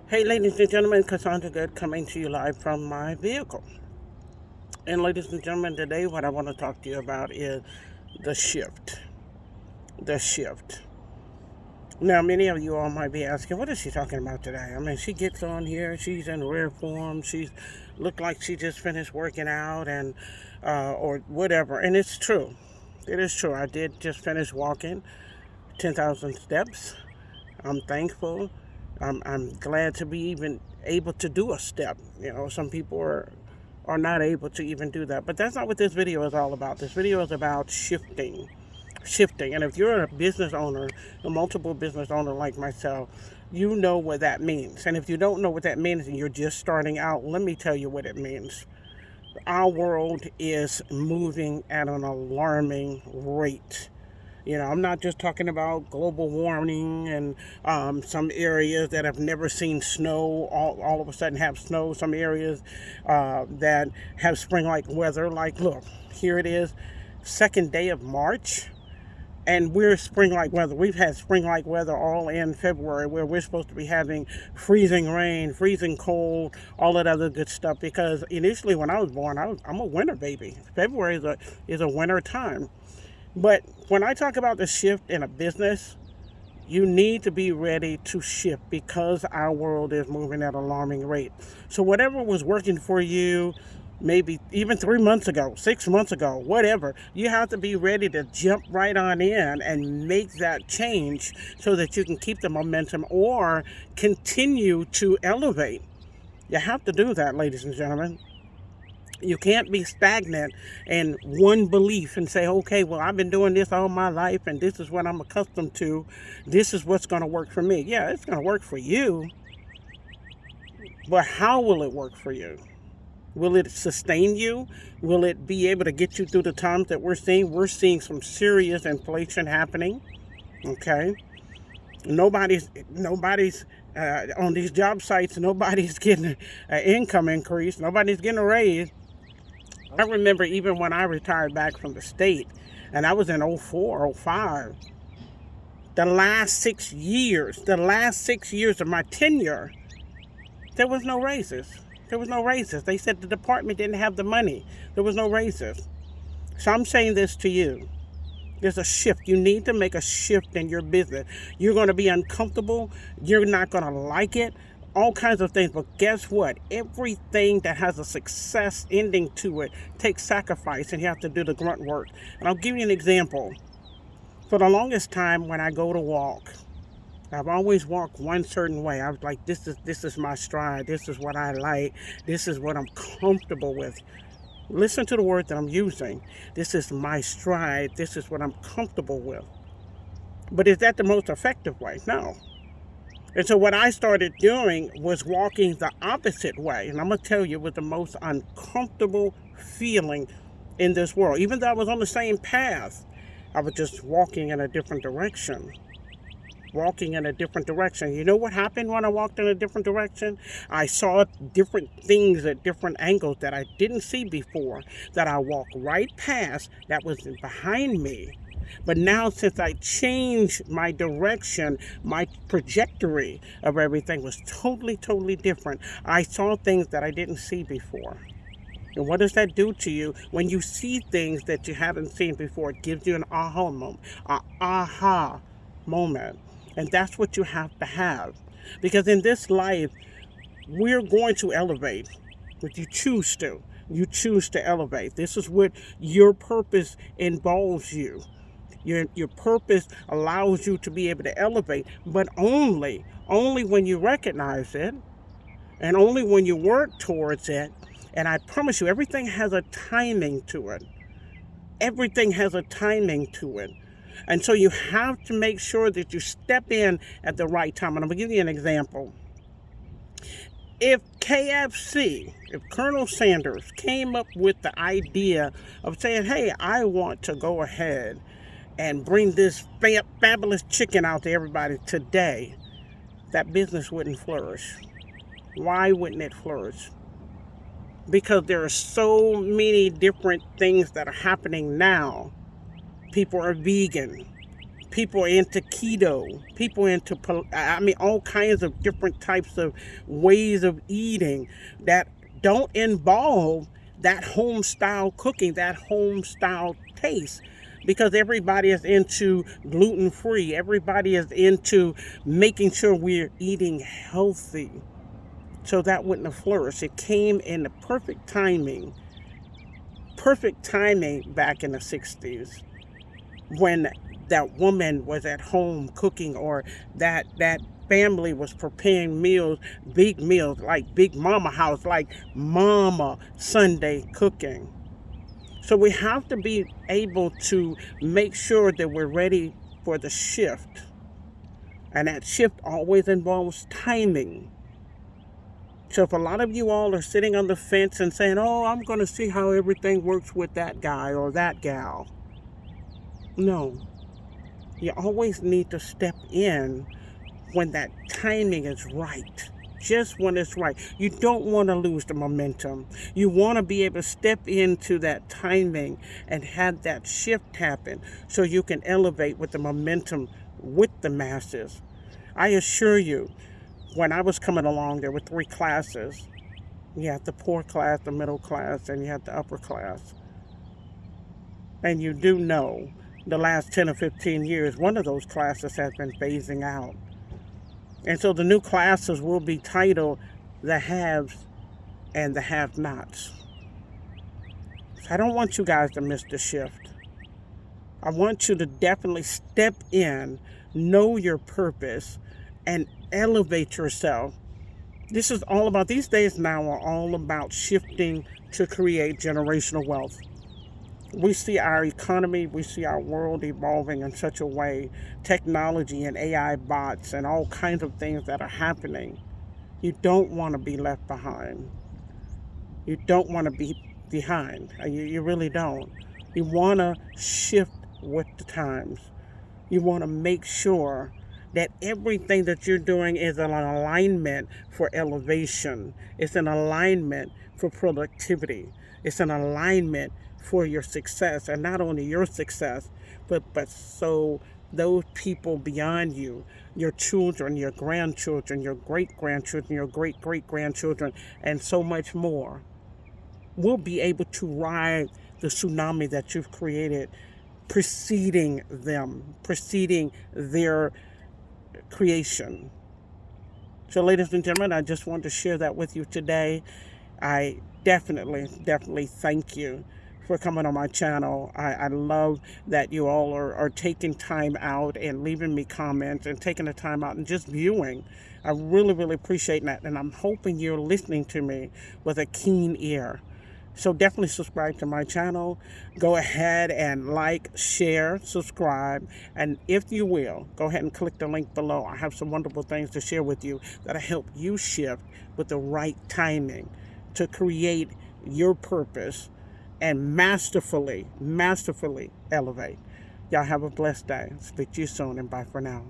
Hey, ladies and gentlemen, Cassandra Good coming to you live from my vehicle. And ladies and gentlemen, today what I want to talk to you about is the shift. The shift. Now, many of you all might be asking, what is she talking about today? I mean, she gets on here, she's in rare form, she's looked like she just finished working out and or whatever. And it's true. It is true. I did just finish walking 10,000 steps. I'm thankful. I'm glad to be even able to do a step. You know, some people are not able to even do that. But that's not what this video is all about. This video is about shifting. Shifting. And if you're a business owner, a multiple business owner like myself, you know what that means. And if you don't know what that means and you're just starting out, let me tell you what it means. Our world is moving at an alarming rate. You know, I'm not just talking about global warming and some areas that have never seen snow all of a sudden have snow. Some areas that have spring-like weather. Like, look, here it is, second day of March, and we're spring-like weather. We've had spring-like weather all in February, where we're supposed to be having freezing rain, freezing cold, all that other good stuff. Because initially, when I was born, I'm a winter baby. February is a winter time. But when I talk about the shift in a business, you need to be ready to shift because our world is moving at an alarming rate. So whatever was working for you, maybe even 3 months ago, 6 months ago, whatever, you have to be ready to jump right on in and make that change so that you can keep the momentum or continue to elevate. You have to do that, ladies and gentlemen. You can't be stagnant in one belief and say, okay, well, I've been doing this all my life and this is what I'm accustomed to. This is what's going to work for me. Yeah, it's going to work for you. But how will it work for you? Will it sustain you? Will it be able to get you through the times that we're seeing? We're seeing some serious inflation happening. Okay. Nobody's on these job sites. Nobody's getting an income increase. Nobody's getting a raise. I remember even when I retired back from the state, and I was in 04, 05, the last 6 years of my tenure, there was no raises. There was no raises. They said the department didn't have the money. There was no raises. So I'm saying this to you. There's a shift. You need to make a shift in your business. You're going to be uncomfortable. You're not going to like it. All kinds of things. But guess what? Everything that has a success ending to it takes sacrifice, and you have to do the grunt work. And I'll give you an example. For the longest time when I go to walk, I've always walked one certain way. I was like, this is my stride. This is what I like. This is what I'm comfortable with. Listen to the word that I'm using. This is my stride. This is what I'm comfortable with. But is that the most effective way? No. And so what I started doing was walking the opposite way. And I'm going to tell you, it was the most uncomfortable feeling in this world. Even though I was on the same path, I was just walking in a different direction. Walking in a different direction. You know what happened when I walked in a different direction? I saw different things at different angles that I didn't see before, that I walked right past, that was behind me. But now, since I changed my direction, my trajectory of everything was totally different. I saw things that I didn't see before. And what does that do to you when you see things that you haven't seen before? It gives you an aha moment. And that's what you have to have. Because in this life, we're going to elevate. But you choose to. You choose to elevate. This is what your purpose involves you. Your purpose allows you to be able to elevate, but only when you recognize it, and only when you work towards it. And I promise you, everything has a timing to it. Everything has a timing to it. And so you have to make sure that you step in at the right time. And I'm going to give you an example. If Colonel Sanders came up with the idea of saying, hey, I want to go ahead and bring this fabulous chicken out to everybody today, that business wouldn't flourish. Why wouldn't it flourish? Because there are so many different things that are happening now. People are vegan. People are into keto. People into, all kinds of different types of ways of eating that don't involve that home style cooking, that home style taste. Because everybody is into gluten free. Everybody is into making sure we're eating healthy. So that wouldn't have flourished. It came in the perfect timing back in the 60s when that woman was at home cooking, or that family was preparing meals, big meals, like Big Mama house, like Mama Sunday cooking. So we have to be able to make sure that we're ready for the shift. And that shift always involves timing. So if a lot of you all are sitting on the fence and saying, oh, I'm going to see how everything works with that guy or that gal. No. You always need to step in when that timing is right. Just when it's right. You don't want to lose the momentum. You want to be able to step into that timing and have that shift happen so you can elevate with the momentum with the masses. I assure you, when I was coming along, there were 3 classes. You had the poor class, the middle class, and you had the upper class. And you do know the last 10 or 15 years, one of those classes has been phasing out. And so the new classes will be titled the haves and the have-nots. So I don't want you guys to miss the shift. I want you to definitely step in, know your purpose, and elevate yourself. This is all about, these days now are all about shifting to create generational wealth. We see our economy, we see our world evolving in such a way, technology and AI bots and all kinds of things that are happening. You don't want to be left behind. You don't want to be behind. You really don't. You want to shift with the times. You want to make sure that everything that you're doing is an alignment for elevation. It's an alignment for productivity. It's an alignment for your success, and not only your success, but so those people beyond you, your children, your grandchildren, your great-grandchildren, your great-great-grandchildren, and so much more, will be able to ride the tsunami that you've created, preceding them, preceding their creation. So ladies and gentlemen, I just wanted to share that with you today. I definitely thank you for coming on my channel. I love that you all are taking time out and leaving me comments and taking the time out and just viewing. I really appreciate that, and I'm hoping you're listening to me with a keen ear. So definitely subscribe to my channel. Go ahead and like, share, subscribe, and if you will, go ahead and click the link below. I have some wonderful things to share with you that'll help you shift with the right timing to create your purpose and masterfully elevate. Y'all have a blessed day. Speak to you soon, and bye for now.